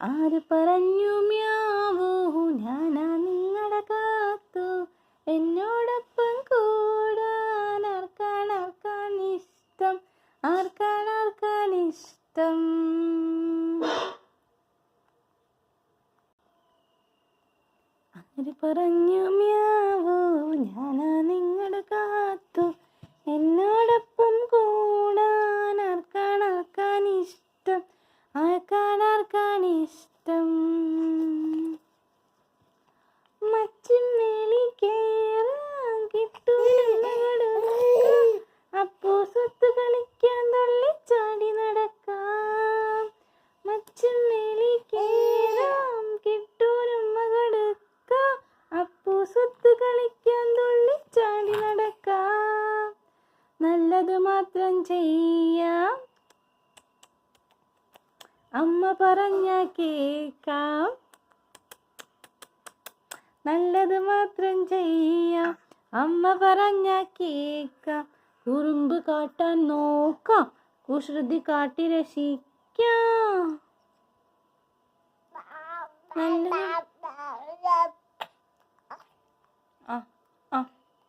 ആര് പറഞ്ഞു മ്യാവൂ ഞാനാ നിങ്ങളുടെ കാത്തു എന്നോടൊപ്പം കൂടാൻ ആർക്കാണ് ഇഷ്ടം ആർക്കാണ് ഇഷ്ടം. ആര് പറഞ്ഞു മ്യാവൂ ഞാനാ നിങ്ങളുടെ കാത്തു എന്നോടൊപ്പം കൂടാൻ ആർക്കാണ് ഇഷ്ടം ആർക്കാണ് ഇഷ്ടം. മച്ചിന്മേലി കേറാൻ കിട്ടൂടുക്കാം അപ്പോ സ്വത്ത് കളിക്കാൻ തുള്ളിച്ചാടി നടക്കാം. മച്ചിന്മേലി കേറാം കിട്ടൂരുമ്മ കൊടുക്കാം അപ്പോ സ്വത്ത് കളിക്കാൻ തുള്ളിച്ചാടി നടക്കാം. നല്ലത് മാത്രം ചെയ്യാം അമ്മ പറഞ്ഞ കേക്കാം. നല്ലത് മാത്രം ചെയ്യാം അമ്മ പറഞ്ഞ കേക്കാം. കുറുമ്പ് കാട്ടാൻ നോക്കാം കുസൃതി കാട്ടി രസിക്കാം.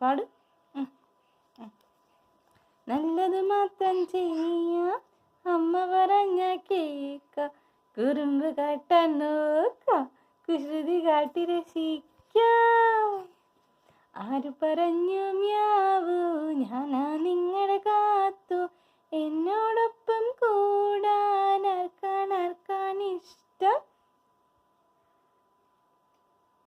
പാട്. നല്ലത് മാത്രം ചെയ്യാം അമ്മ പറഞ്ഞ കേക്കാം. കുറുമ്പ് കാട്ടാൻ നോക്കാം കുസൃതി കാട്ടി രസിക്കാം. ആര് പറഞ്ഞു മ്യാവൂ ഞാനാ നിങ്ങളുടെ കാത്തു എന്നോടൊപ്പം കൂടാൻ ആർക്കാണ് ഇഷ്ടം